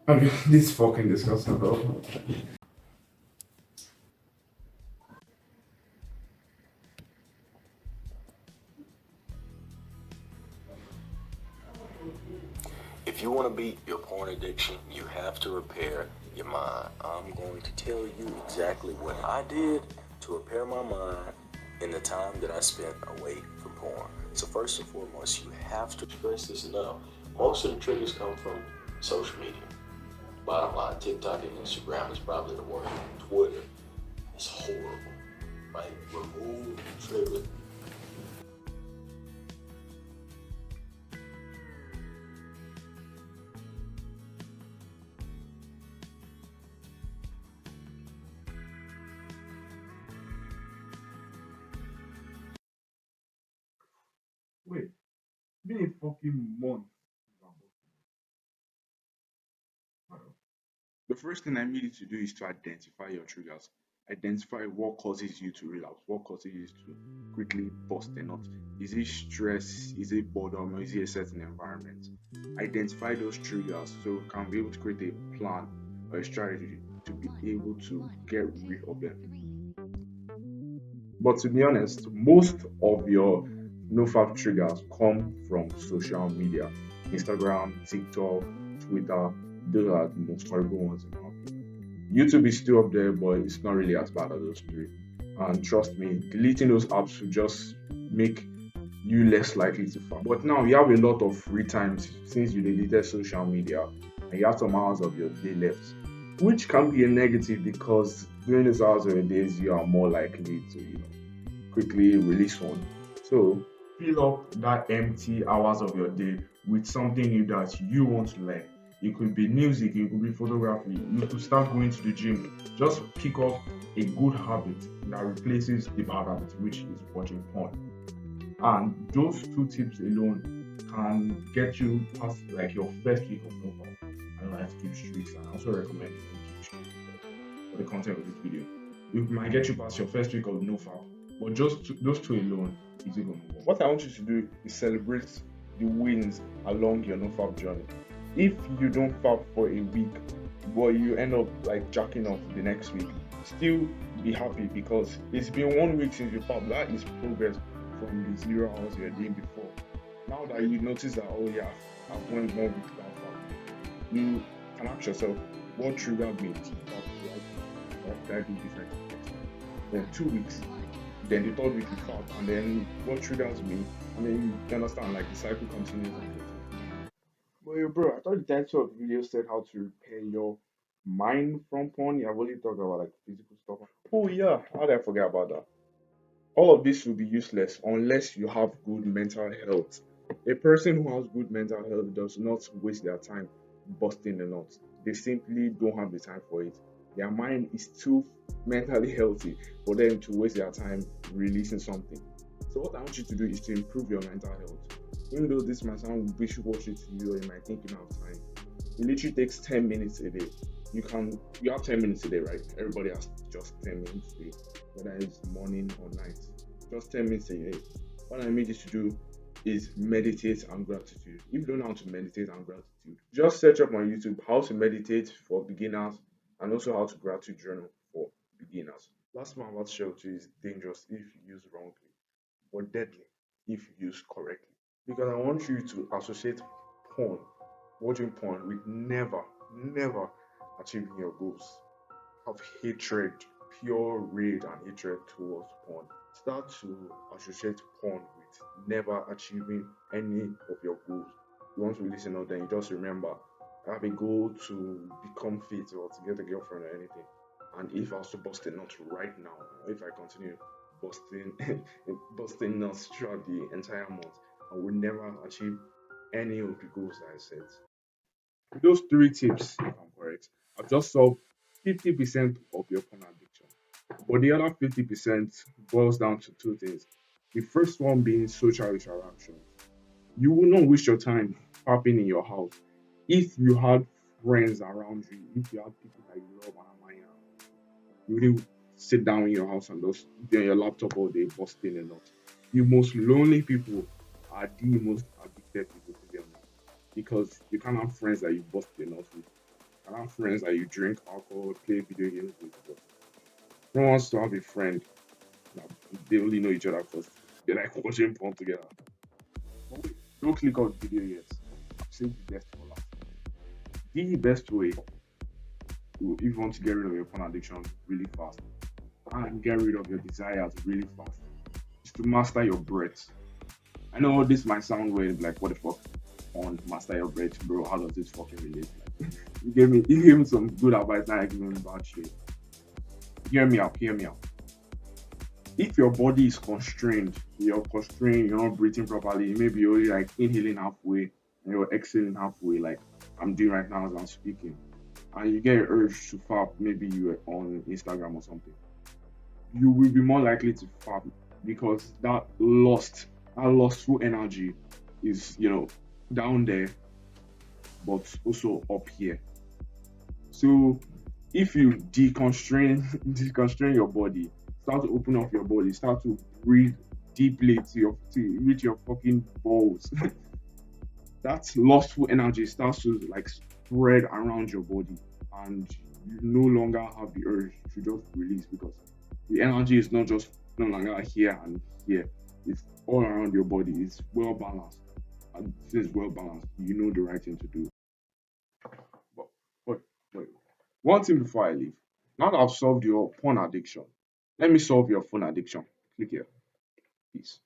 Okay, this fucking disgusting, bro. If you want to beat your porn addiction, you have to repair your mind. I'm going to tell you exactly what I did to repair my mind in the time that I spent away from porn. So first and foremost, you have to stress this enough. Most of the triggers come from social media. Bottom line, TikTok and Instagram is probably the worst. Twitter is horrible. Right? Remove triggers. Wait, been a fucking month. The first thing I need you to do is to identify your triggers. Identify what causes you to relapse, what causes you to quickly bust a nut. Is it stress? Is it boredom? Or is it a certain environment? Identify those triggers so you can be able to create a plan or a strategy to be able to get rid of them. But to be honest, most of your nofap triggers come from social media. Instagram, TikTok, Twitter, those are the most horrible ones in my opinion. YouTube is still up there, but it's not really as bad as those three. And trust me, deleting those apps will just make you less likely to farm. But now you have a lot of free time since you deleted social media and you have some hours of your day left, which can be a negative because during those hours of your days you are more likely to, quickly release one. So fill up that empty hours of your day with something new that you want to learn. It could be music, it could be photography, you could start going to the gym. Just pick up a good habit that replaces the bad habit, which is watching porn. And those two tips alone can get you past like your first week of no porn. I don't like to keep streaks, and I also recommend you keep streaks for the content of this video. It might get you past your first week of no fap, but those two alone is it gonna work. What I want you to do is celebrate the wins along your no fap journey. If you don't fap for a week, but you end up like jacking off the next week, still be happy because it's been 1 week since you fap. That is progress from the 0 hours you were doing before. Now that you notice that, oh yeah, I've went 1 week without fap, you can ask yourself, what triggered me to fap right now? What did I do differently next time? Then 2 weeks, then the third week you fap, and then what triggers me, and then you understand like the cycle continues and continues. But yo, bro, I thought the title of the video said how to repair your mind from porn. I've only talked about like physical stuff. Oh yeah, how did I forget about that? All of this will be useless unless you have good mental health. A person who has good mental health does not waste their time busting the nuts. They simply don't have the time for it. Their mind is too mentally healthy for them to waste their time releasing something. So what I want you to do is to improve your mental health. Even though this might sound wishy-washy to you or you might think you don't have time, it literally takes 10 minutes a day. You have 10 minutes a day, right? Everybody has just 10 minutes a day, whether it's morning or night. Just 10 minutes a day. What I need you to do is meditate and gratitude. If you don't know how to meditate and gratitude, just search up on YouTube how to meditate for beginners and also how to gratitude journal for beginners. Last one I'm about to share with you is dangerous if used wrongly, but deadly if used correctly. Because I want you to associate porn, watching porn, with never achieving your goals. Have hatred, pure rage and hatred towards porn. Start to associate porn with never achieving any of your goals. You want to listen out, then you just remember I have a goal to become fit or to get a girlfriend or anything. And if I was to bust a nut right now, if I continue busting busting nuts throughout the entire month, I will never achieve any of the goals that I set. Those three tips, if I'm correct, have just solved 50% of your porn addiction. But the other 50% boils down to two things. The first one being social interactions. You will not waste your time popping in your house if you had friends around you, if you had people that you love and admire. You wouldn't sit down in your house and just be on your laptop all day busting a nut. The most lonely people are the most addicted people, to be honest, because you can't have friends that you bust a nut with. can have friends that you drink alcohol, play video games with, but no one wants to have a friend that they only know each other because they like watching porn together. But wait, don't click on video yet. I've saved the best for last. The best way to, if you want to get rid of your porn addiction really fast and get rid of your desires really fast, is to master your breath. I know this might sound weird, like what the fuck on master your breath, bro. How does this fucking relate? Like, you gave me some good advice, now I give me bad shit. Hear me out, hear me out. If your body is constrained, you're not breathing properly, maybe you're only like inhaling halfway and you're exhaling halfway, like I'm doing right now as I'm speaking, and you get an urge to fap, maybe you're on Instagram or something, you will be more likely to fap because that lustful energy is, down there, but also up here. So if you deconstrain deconstrain your body, start to open up your body, start to breathe deeply to reach your fucking balls. That lustful energy starts to like spread around your body, and you no longer have the urge to just release because the energy is not just no longer here and here. It's all around your body. It's well balanced. And since it's well balanced, you know the right thing to do. But wait, wait. One thing before I leave. Now that I've solved your porn addiction, let me solve your phone addiction. Click here. Peace.